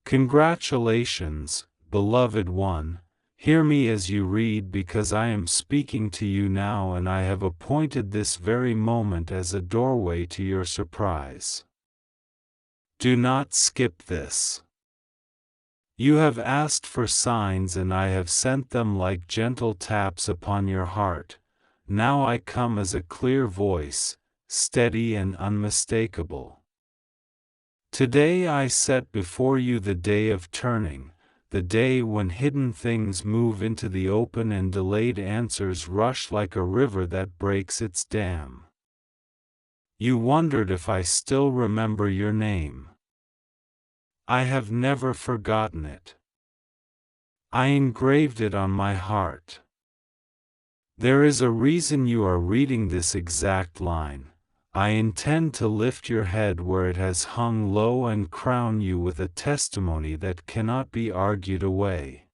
Congratulations, beloved one, hear me as you read, because I am speaking to you now, and I have appointed this very moment as a doorway to your surprise. Do not skip this. You have asked for signs, and I have sent them like gentle taps upon your heart. Now I come as a clear voice, steady and unmistakable. Today I set before you the day of turning, the day when hidden things move into the open and delayed answers rush like a river that breaks its dam. You wondered if I still remember your name. I have never forgotten it. I engraved it on my heart. There is a reason you are reading this exact line. I intend to lift your head where it has hung low and crown you with a testimony that cannot be argued away.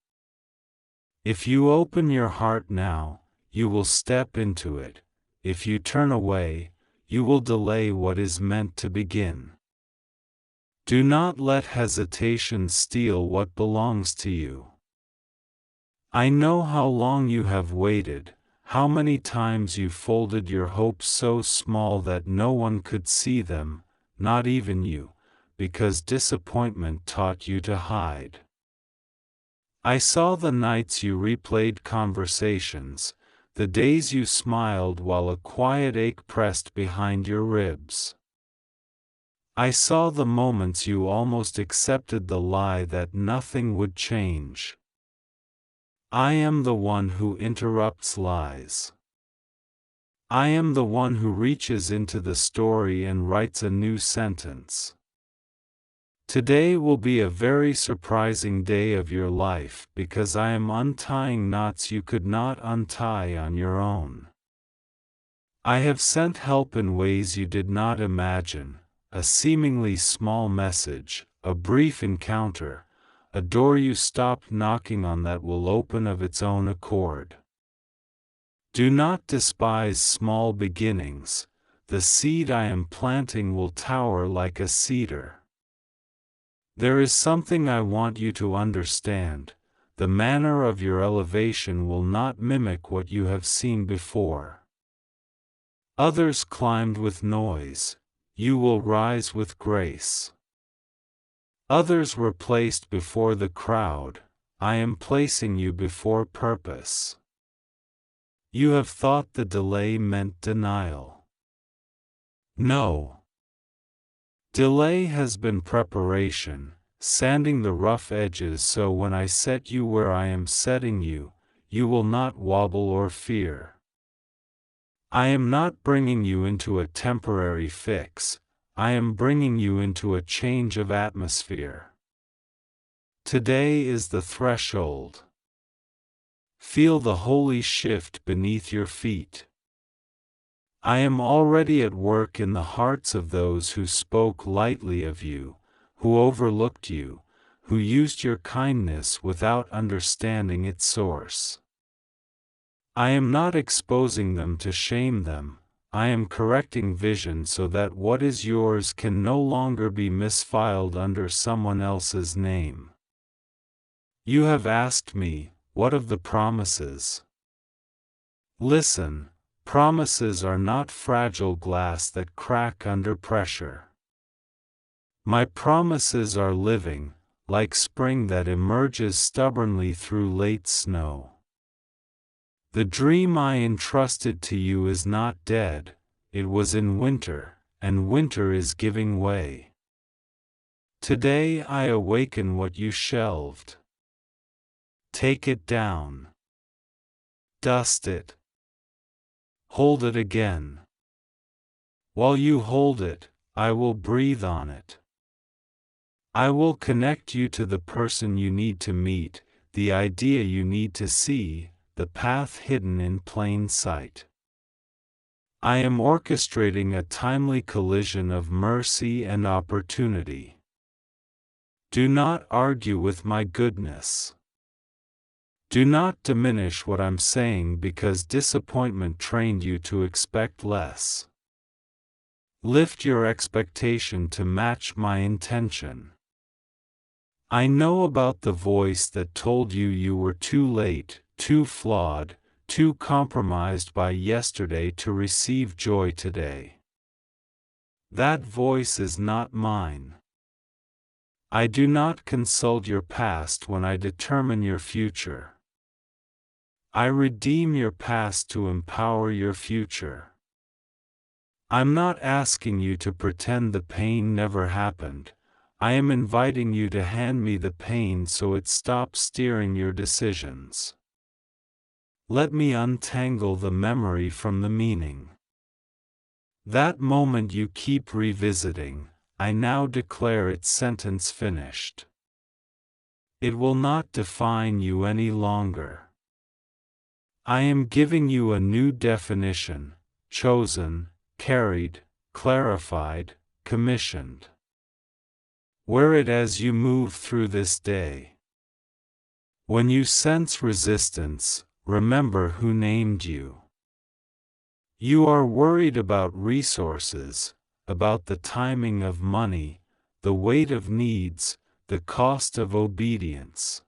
If you open your heart now, you will step into it. If you turn away, you will delay what is meant to begin. Do not let hesitation steal what belongs to you. I know how long you have waited, how many times you folded your hopes so small that no one could see them, not even you, because disappointment taught you to hide. I saw the nights you replayed conversations, the days you smiled while a quiet ache pressed behind your ribs. I saw the moments you almost accepted the lie that nothing would change. I am the one who interrupts lies. I am the one who reaches into the story and writes a new sentence. Today will be a very surprising day of your life, because I am untying knots you could not untie on your own. I have sent help in ways you did not imagine, a seemingly small message, a brief encounter, a door you stopped knocking on that will open of its own accord. Do not despise small beginnings. The seed I am planting will tower like a cedar. There is something I want you to understand. The manner of your elevation will not mimic what you have seen before. Others climbed with noise. You will rise with grace. Others were placed before the crowd. I am placing you before purpose. You have thought the delay meant denial. No. Delay has been preparation, sanding the rough edges so when I set you where I am setting you, you will not wobble or fear. I am not bringing you into a temporary fix. I am bringing you into a change of atmosphere. Today is the threshold. Feel the holy shift beneath your feet. I am already at work in the hearts of those who spoke lightly of you, who overlooked you, who used your kindness without understanding its source. I am not exposing them to shame them. I am correcting vision so that what is yours can no longer be misfiled under someone else's name. You have asked me, what of the promises? Listen, promises are not fragile glass that crack under pressure. My promises are living, like spring that emerges stubbornly through late snow. The dream I entrusted to you is not dead, it was in winter, and winter is giving way. Today I awaken what you shelved. Take it down. Dust it. Hold it again. While you hold it, I will breathe on it. I will connect you to the person you need to meet, the idea you need to see, the path hidden in plain sight. I am orchestrating a timely collision of mercy and opportunity. Do not argue with my goodness. Do not diminish what I'm saying because disappointment trained you to expect less. Lift your expectation to match my intention. I know about the voice that told you you were too late, too flawed, too compromised by yesterday to receive joy today. That voice is not mine. I do not consult your past when I determine your future. I redeem your past to empower your future. I'm not asking you to pretend the pain never happened. I am inviting you to hand me the pain so it stops steering your decisions. Let me untangle the memory from the meaning. That moment you keep revisiting, I now declare its sentence finished. It will not define you any longer. I am giving you a new definition: chosen, carried, clarified, commissioned. Wear it as you move through this day. When you sense resistance, remember who named you. You are worried about resources, about the timing of money, the weight of needs, the cost of obedience.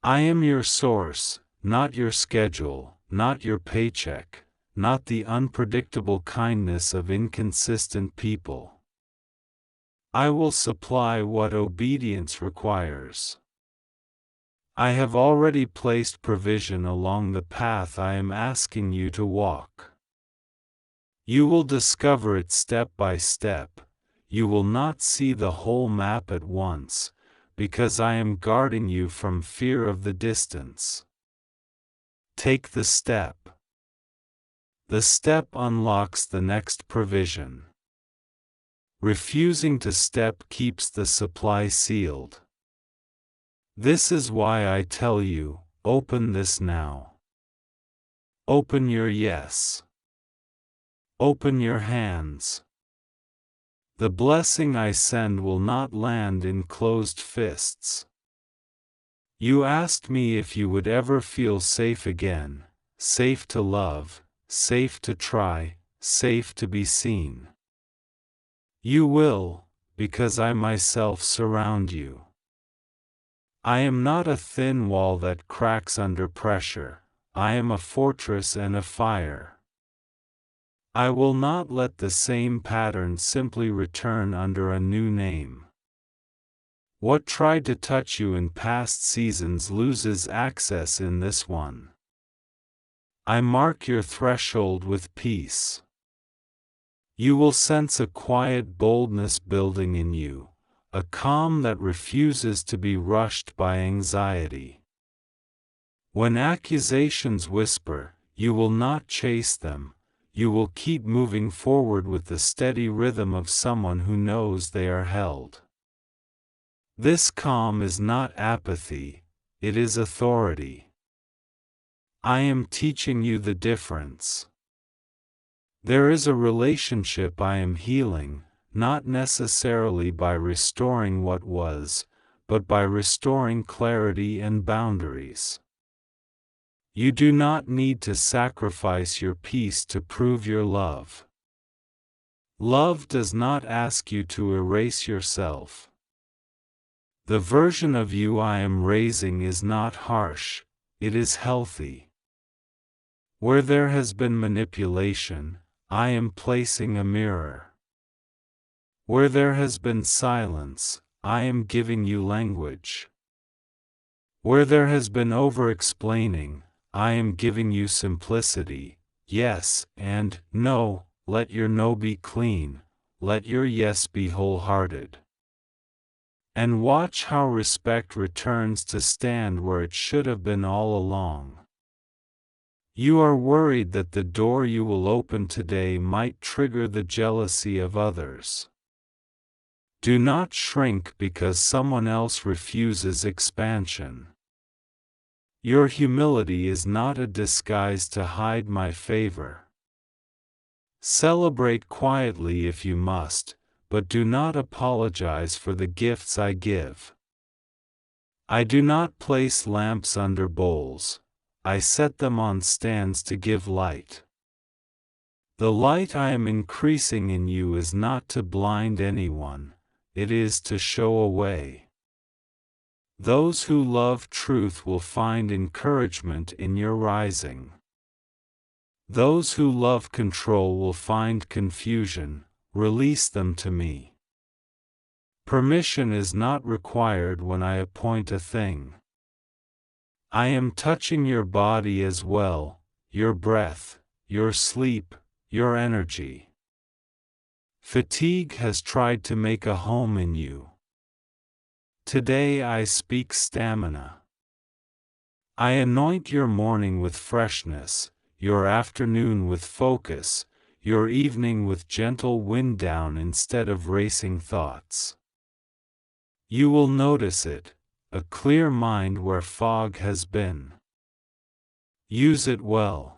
I am your source, not your schedule, not your paycheck, not the unpredictable kindness of inconsistent people. I will supply what obedience requires. I have already placed provision along the path I am asking you to walk. You will discover it step by step. You will not see the whole map at once, because I am guarding you from fear of the distance. Take the step. The step unlocks the next provision. Refusing to step keeps the supply sealed. This is why I tell you, open this now. Open your yes. Open your hands. The blessing I send will not land in closed fists. You asked me if you would ever feel safe again, safe to love, safe to try, safe to be seen. You will, because I myself surround you. I am not a thin wall that cracks under pressure. I am a fortress and a fire. I will not let the same pattern simply return under a new name. What tried to touch you in past seasons loses access in this one. I mark your threshold with peace. You will sense a quiet boldness building in you, a calm that refuses to be rushed by anxiety. When accusations whisper, you will not chase them. You will keep moving forward with the steady rhythm of someone who knows they are held. This calm is not apathy, it is authority. I am teaching you the difference. There is a relationship I am healing, not necessarily by restoring what was, but by restoring clarity and boundaries. You do not need to sacrifice your peace to prove your love. Love does not ask you to erase yourself. The version of you I am raising is not harsh, it is healthy. Where there has been manipulation, I am placing a mirror. Where there has been silence, I am giving you language. Where there has been over-explaining, I am giving you simplicity. Yes and no. Let your no be clean, let your yes be wholehearted. And watch how respect returns to stand where it should have been all along. You are worried that the door you will open today might trigger the jealousy of others. Do not shrink because someone else refuses expansion. Your humility is not a disguise to hide my favor. Celebrate quietly if you must, but do not apologize for the gifts I give. I do not place lamps under bowls. I set them on stands to give light. The light I am increasing in you is not to blind anyone, it is to show a way. Those who love truth will find encouragement in your rising. Those who love control will find confusion. Release them to me. Permission is not required when I appoint a thing. I am touching your body as well, your breath, your sleep, your energy. Fatigue has tried to make a home in you. Today I speak stamina. I anoint your morning with freshness, your afternoon with focus, your evening with gentle wind down instead of racing thoughts. You will notice it, a clear mind where fog has been. Use it well.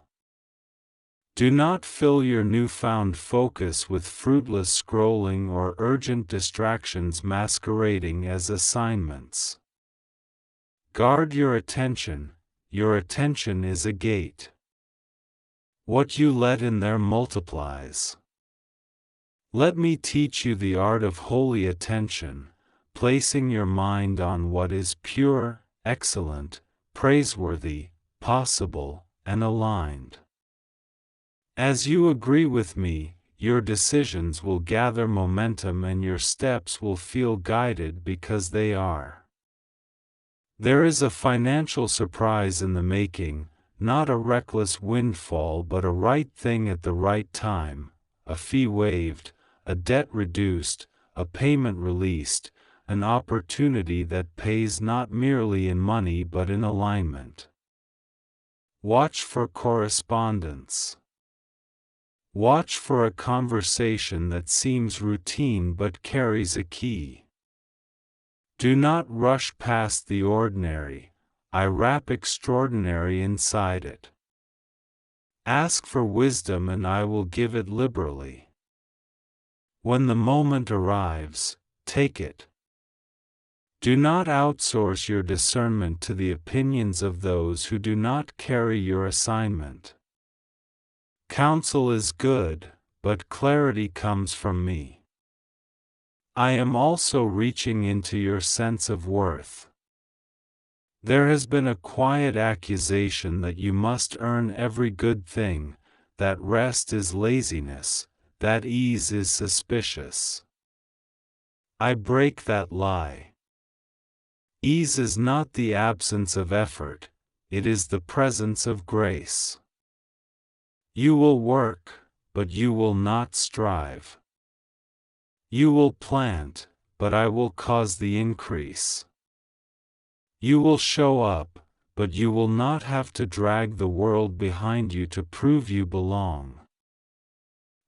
Do not fill your newfound focus with fruitless scrolling or urgent distractions masquerading as assignments. Guard your attention is a gate. What you let in there multiplies. Let me teach you the art of holy attention, placing your mind on what is pure, excellent, praiseworthy, possible, and aligned. As you agree with me, your decisions will gather momentum and your steps will feel guided because they are. There is a financial surprise in the making, not a reckless windfall but a right thing at the right time, a fee waived, a debt reduced, a payment released, an opportunity that pays not merely in money but in alignment. Watch for correspondence. Watch for a conversation that seems routine but carries a key. Do not rush past the ordinary, I wrap extraordinary inside it. Ask for wisdom and I will give it liberally. When the moment arrives, take it. Do not outsource your discernment to the opinions of those who do not carry your assignment. Counsel is good, but clarity comes from me. I am also reaching into your sense of worth. There has been a quiet accusation that you must earn every good thing, that rest is laziness, that ease is suspicious. I break that lie. Ease is not the absence of effort, it is the presence of grace. You will work, but you will not strive. You will plant, but I will cause the increase. You will show up, but you will not have to drag the world behind you to prove you belong.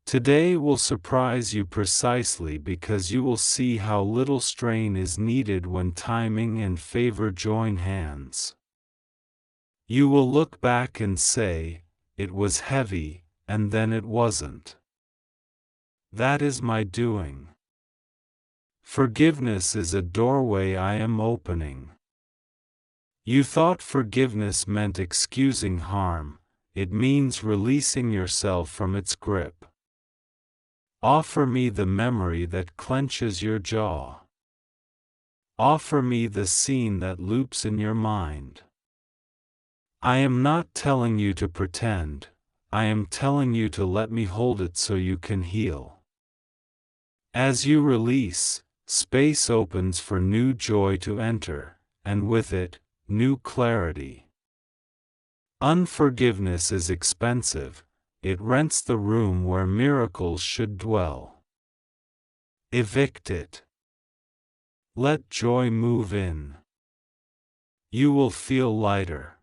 Today will surprise you precisely because you will see how little strain is needed when timing and favor join hands. You will look back and say, it was heavy, and then it wasn't. That is my doing. Forgiveness is a doorway I am opening. You thought forgiveness meant excusing harm, it means releasing yourself from its grip. Offer me the memory that clenches your jaw. Offer me the scene that loops in your mind. I am not telling you to pretend, I am telling you to let me hold it so you can heal. As you release, space opens for new joy to enter, and with it, new clarity. Unforgiveness is expensive, it rents the room where miracles should dwell. Evict it. Let joy move in. You will feel lighter.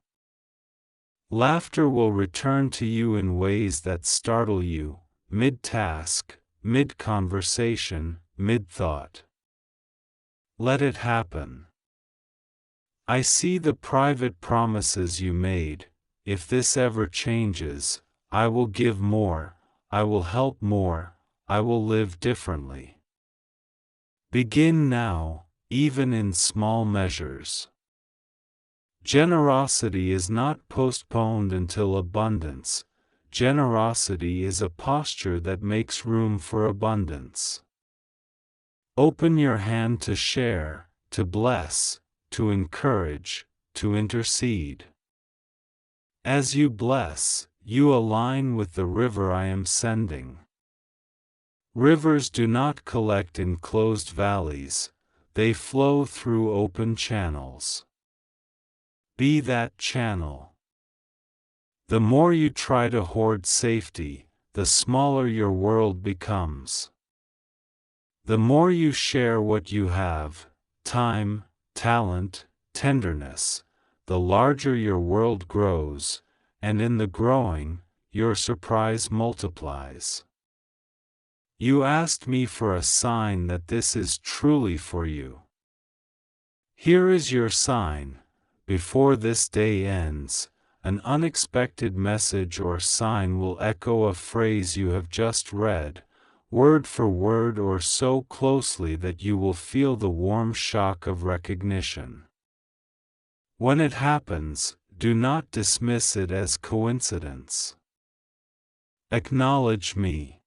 Laughter will return to you in ways that startle you, mid-task, mid-conversation, mid-thought. Let it happen. I see the private promises you made, if this ever changes, I will give more, I will help more, I will live differently. Begin now, even in small measures. Generosity is not postponed until abundance. Generosity is a posture that makes room for abundance. Open your hand to share, to bless, to encourage, to intercede. As you bless, you align with the river I am sending. Rivers do not collect in closed valleys, they flow through open channels. Be that channel. The more you try to hoard safety, the smaller your world becomes. The more you share what you have, time, talent, tenderness, the larger your world grows, and in the growing, your surprise multiplies. You asked me for a sign that this is truly for you. Here is your sign. Before this day ends, an unexpected message or sign will echo a phrase you have just read, word for word or so closely that you will feel the warm shock of recognition. When it happens, do not dismiss it as coincidence. Acknowledge me.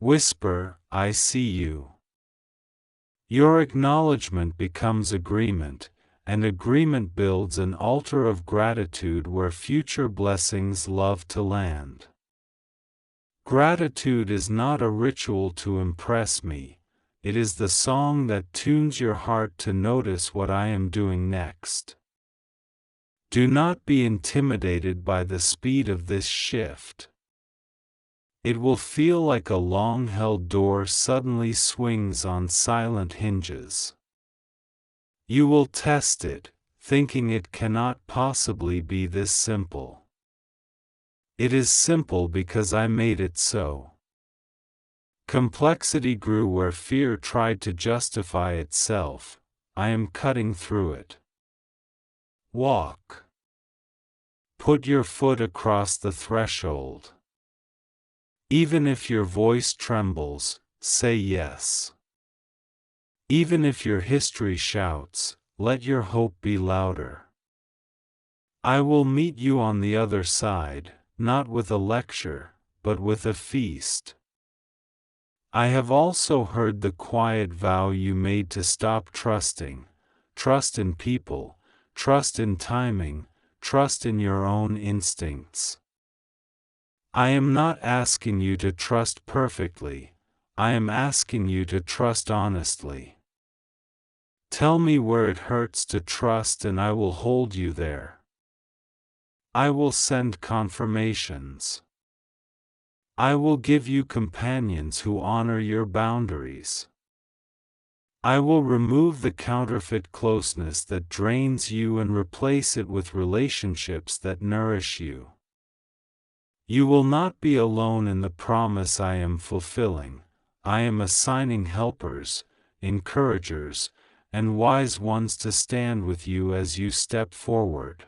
Whisper, I see you. Your acknowledgement becomes agreement, and agreement builds an altar of gratitude where future blessings love to land. Gratitude is not a ritual to impress me, it is the song that tunes your heart to notice what I am doing next. Do not be intimidated by the speed of this shift. It will feel like a long-held door suddenly swings on silent hinges. You will test it, thinking it cannot possibly be this simple. It is simple because I made it so. Complexity grew where fear tried to justify itself. I am cutting through it. Walk. Put your foot across the threshold. Even if your voice trembles, say yes. Even if your history shouts, let your hope be louder. I will meet you on the other side, not with a lecture, but with a feast. I have also heard the quiet vow you made to stop trusting. Trust in people, trust in timing, trust in your own instincts. I am not asking you to trust perfectly, I am asking you to trust honestly. Tell me where it hurts to trust and I will hold you there. I will send confirmations. I will give you companions who honor your boundaries. I will remove the counterfeit closeness that drains you and replace it with relationships that nourish you. You will not be alone in the promise I am fulfilling. I am assigning helpers, encouragers, and wise ones to stand with you as you step forward.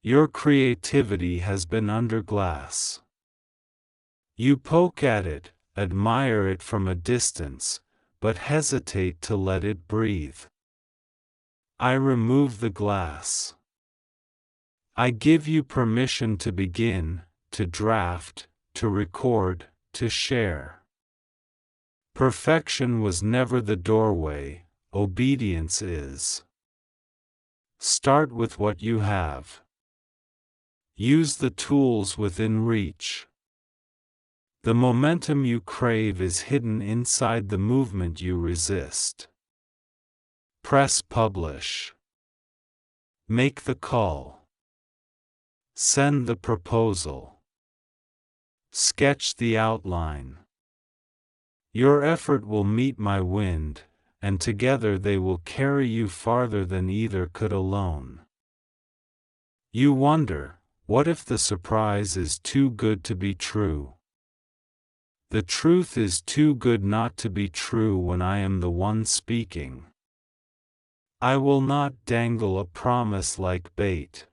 Your creativity has been under glass. You poke at it, admire it from a distance, but hesitate to let it breathe. I remove the glass. I give you permission to begin, to draft, to record, to share. Perfection was never the doorway, obedience is. Start with what you have. Use the tools within reach. The momentum you crave is hidden inside the movement you resist. Press publish. Make the call. Send the proposal. Sketch the outline. Your effort will meet my wind, and together they will carry you farther than either could alone. You wonder, what if the surprise is too good to be true? The truth is too good not to be true when I am the one speaking. I will not dangle a promise like bait.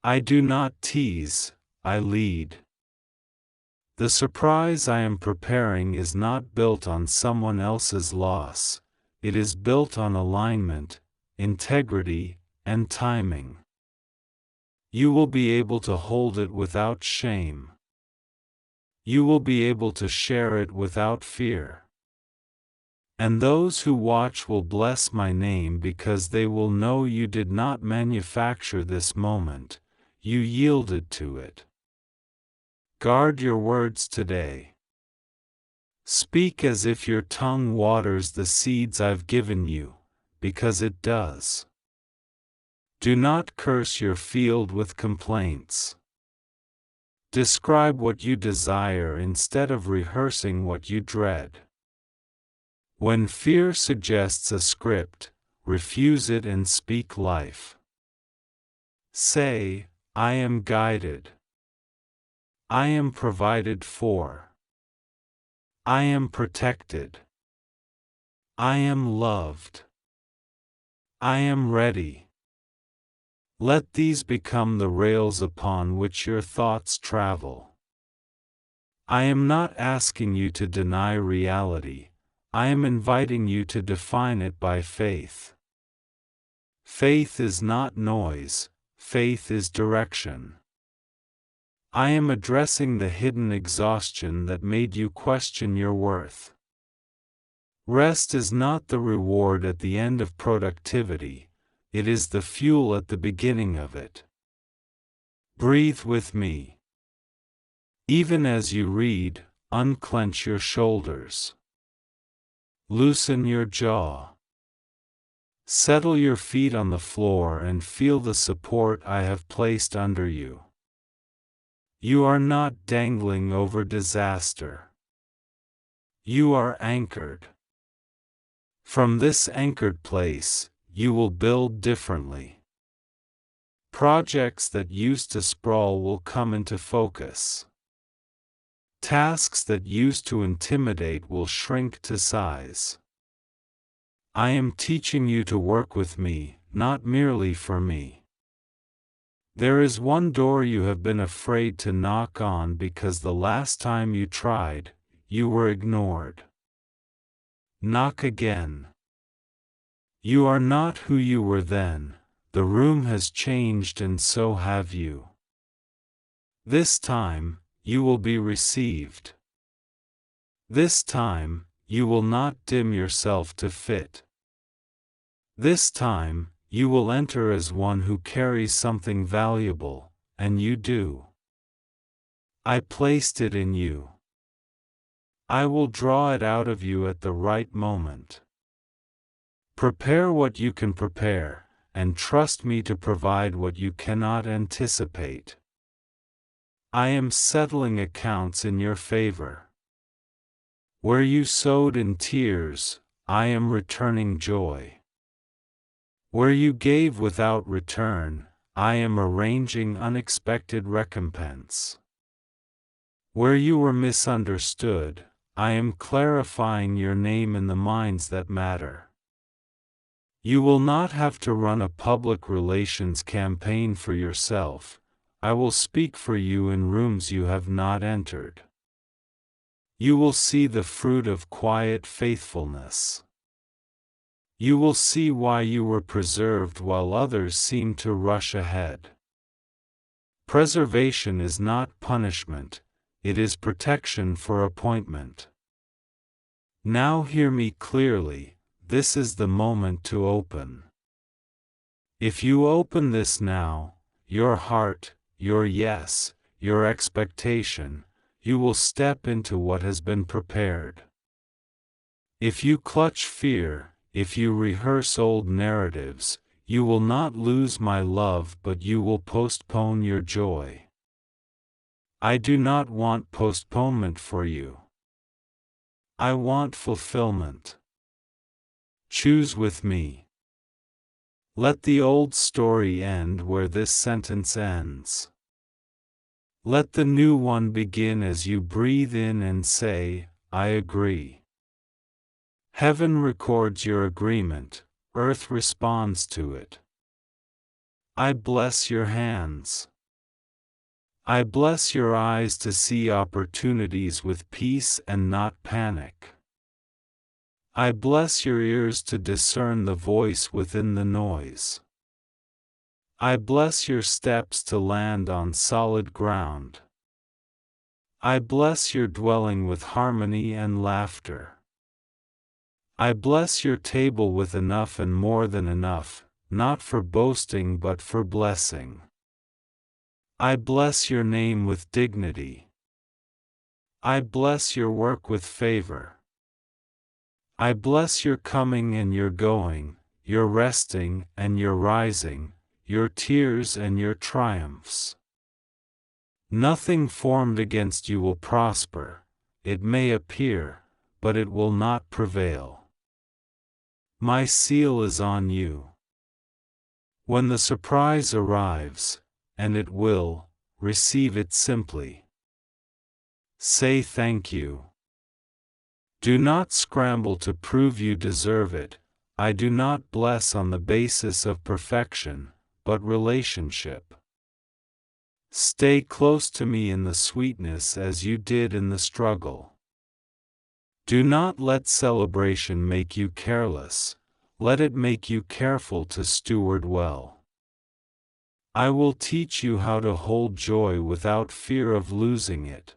I do not tease, I lead. The surprise I am preparing is not built on someone else's loss, it is built on alignment, integrity, and timing. You will be able to hold it without shame. You will be able to share it without fear. And those who watch will bless my name because they will know you did not manufacture this moment, you yielded to it. Guard your words today. Speak as if your tongue waters the seeds I've given you, because it does. Do not curse your field with complaints. Describe what you desire instead of rehearsing what you dread. When fear suggests a script, refuse it and speak life. Say, I am guided. I am provided for. I am protected. I am loved. I am ready. Let these become the rails upon which your thoughts travel. I am not asking you to deny reality. I am inviting you to define it by faith. Faith is not noise, faith is direction. I am addressing the hidden exhaustion that made you question your worth. Rest is not the reward at the end of productivity, it is the fuel at the beginning of it. Breathe with me. Even as you read, unclench your shoulders. Loosen your jaw. Settle your feet on the floor and feel the support I have placed under you. You are not dangling over disaster. You are anchored. From this anchored place, you will build differently. Projects that used to sprawl will come into focus. Tasks that used to intimidate will shrink to size. I am teaching you to work with me, not merely for me. There is one door you have been afraid to knock on because the last time you tried, you were ignored. Knock again. You are not who you were then, the room has changed and so have you. This time, you will be received. This time, you will not dim yourself to fit. This time, you will enter as one who carries something valuable, and you do. I placed it in you. I will draw it out of you at the right moment. Prepare what you can prepare, and trust me to provide what you cannot anticipate. I am settling accounts in your favor. Where you sowed in tears, I am returning joy. Where you gave without return, I am arranging unexpected recompense. Where you were misunderstood, I am clarifying your name in the minds that matter. You will not have to run a public relations campaign for yourself. I will speak for you in rooms you have not entered. You will see the fruit of quiet faithfulness. You will see why you were preserved while others seem to rush ahead. Preservation is not punishment, it is protection for appointment. Now hear me clearly, this is the moment to open. If you open this now, your heart, your yes, your expectation, you will step into what has been prepared. If you clutch fear, if you rehearse old narratives, you will not lose my love but you will postpone your joy. I do not want postponement for you. I want fulfillment. Choose with me. Let the old story end where this sentence ends. Let the new one begin as you breathe in and say, I agree. Heaven records your agreement, earth responds to it. I bless your hands. I bless your eyes to see opportunities with peace and not panic. I bless your ears to discern the voice within the noise. I bless your steps to land on solid ground. I bless your dwelling with harmony and laughter. I bless your table with enough and more than enough, not for boasting but for blessing. I bless your name with dignity. I bless your work with favor. I bless your coming and your going, your resting and your rising, your tears and your triumphs. Nothing formed against you will prosper. It may appear, but it will not prevail. My seal is on you. When the surprise arrives, and it will, receive it simply. Say thank you. Do not scramble to prove you deserve it. I do not bless on the basis of perfection, but relationship. Stay close to me in the sweetness as you did in the struggle. Do not let celebration make you careless, let it make you careful to steward well. I will teach you how to hold joy without fear of losing it.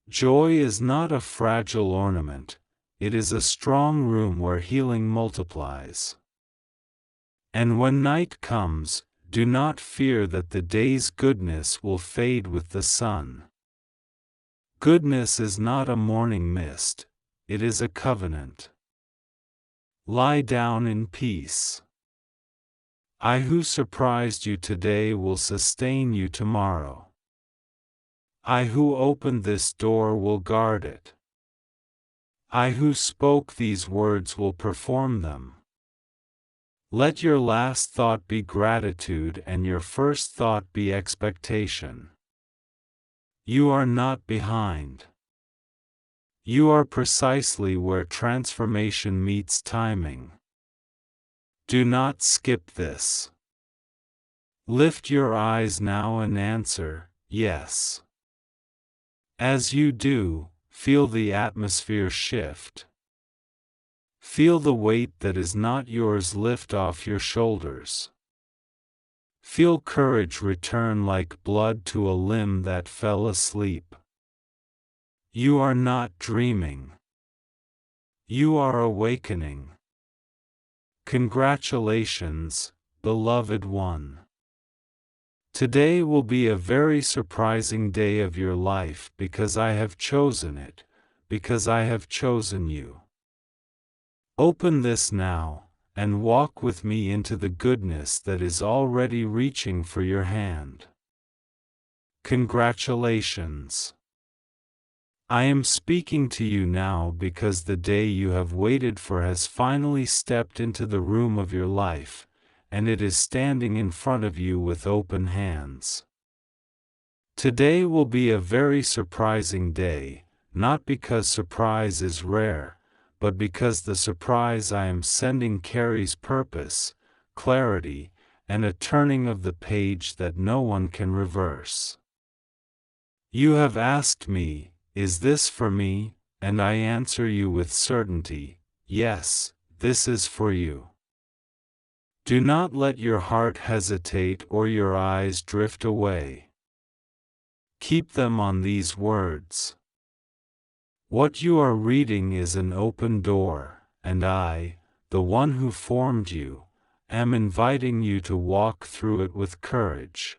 Joy is not a fragile ornament, it is a strong room where healing multiplies. And when night comes, do not fear that the day's goodness will fade with the sun. Goodness is not a morning mist, it is a covenant. Lie down in peace. I who surprised you today will sustain you tomorrow. I who opened this door will guard it. I who spoke these words will perform them. Let your last thought be gratitude and your first thought be expectation. You are not behind. You are precisely where transformation meets timing. Do not skip this. Lift your eyes now and answer, yes. As you do, feel the atmosphere shift. Feel the weight that is not yours lift off your shoulders. Feel courage return like blood to a limb that fell asleep. You are not dreaming. You are awakening. Congratulations, beloved one. Today will be a very surprising day of your life because I have chosen it, because I have chosen you. Open this now, and walk with me into the goodness that is already reaching for your hand. Congratulations. I am speaking to you now because the day you have waited for has finally stepped into the room of your life, and it is standing in front of you with open hands. Today will be a very surprising day, not because surprise is rare, but because the surprise I am sending carries purpose, clarity, and a turning of the page that no one can reverse. You have asked me, is this for me? And I answer you with certainty, yes, this is for you. Do not let your heart hesitate or your eyes drift away. Keep them on these words. What you are reading is an open door, and I, the one who formed you, am inviting you to walk through it with courage.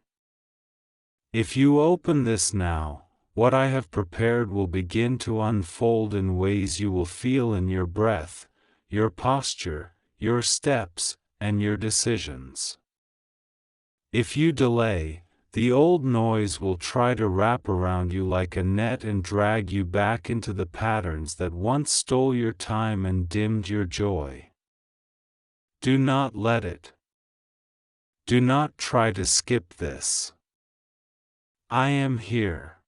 If you open this now, what I have prepared will begin to unfold in ways you will feel in your breath, your posture, your steps, and your decisions. If you delay, the old noise will try to wrap around you like a net and drag you back into the patterns that once stole your time and dimmed your joy. Do not let it. Do not try to skip this. I am here.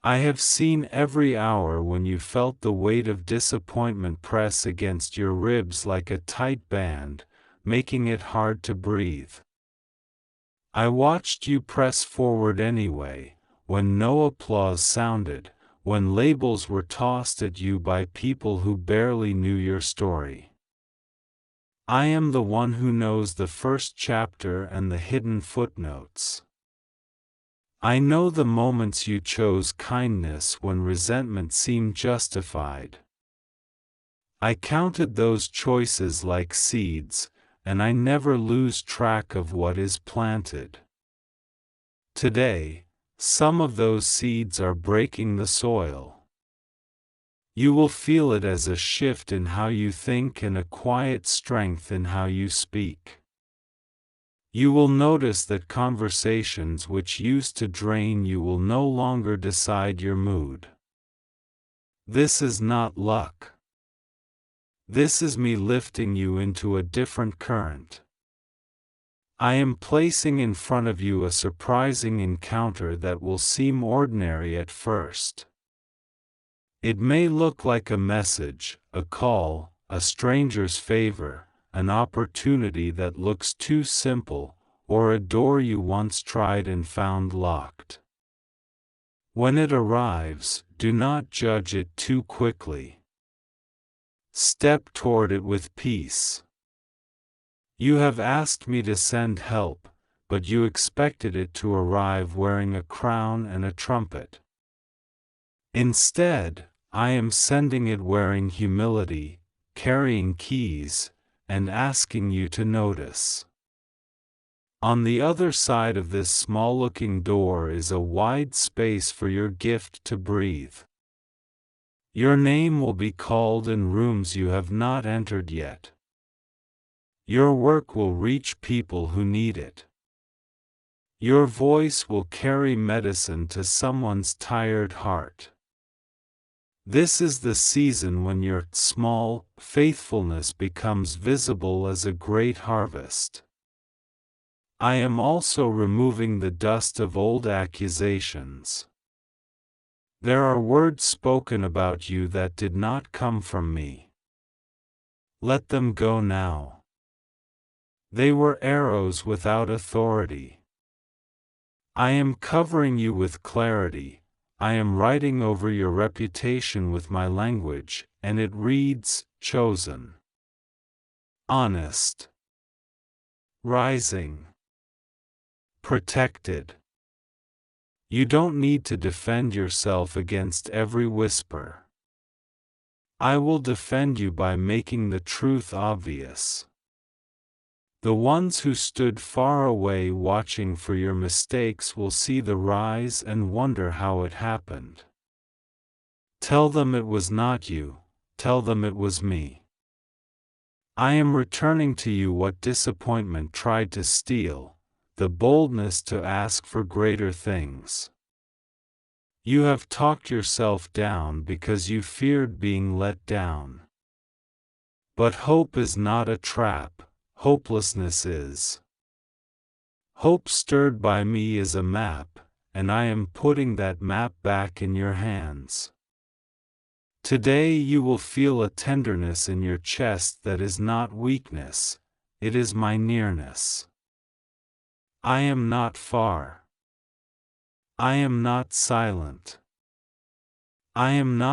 I have seen every hour when you felt the weight of disappointment press against your ribs like a tight band, making it hard to breathe. I watched you press forward anyway, when no applause sounded, when labels were tossed at you by people who barely knew your story. I am the one who knows the first chapter and the hidden footnotes. I know the moments you chose kindness when resentment seemed justified. I counted those choices like seeds, and I never lose track of what is planted. Today, some of those seeds are breaking the soil. You will feel it as a shift in how you think and a quiet strength in how you speak. You will notice that conversations which used to drain you will no longer decide your mood. This is not luck. This is me lifting you into a different current. I am placing in front of you a surprising encounter that will seem ordinary at first. It may look like a message, a call, a stranger's favor, an opportunity that looks too simple, or a door you once tried and found locked. When it arrives, do not judge it too quickly. Step toward it with peace. You have asked me to send help, but you expected it to arrive wearing a crown and a trumpet. Instead, I am sending it wearing humility, carrying keys, and asking you to notice. On the other side of this small-looking door is a wide space for your gift to breathe. Your name will be called in rooms you have not entered yet. Your work will reach people who need it. Your voice will carry medicine to someone's tired heart. This is the season when your small faithfulness becomes visible as a great harvest. I am also removing the dust of old accusations. There are words spoken about you that did not come from me. Let them go now. They were arrows without authority. I am covering you with clarity. I am writing over your reputation with my language, and it reads, chosen, honest, rising, protected. You don't need to defend yourself against every whisper. I will defend you by making the truth obvious. The ones who stood far away watching for your mistakes will see the rise and wonder how it happened. Tell them it was not you, tell them it was me. I am returning to you what disappointment tried to steal, the boldness to ask for greater things. You have talked yourself down because you feared being let down. But hope is not a trap. Hopelessness is. Hope stirred by me is a map, and I am putting that map back in your hands. Today you will feel a tenderness in your chest that is not weakness, it is my nearness. I am not far. I am not silent. I am not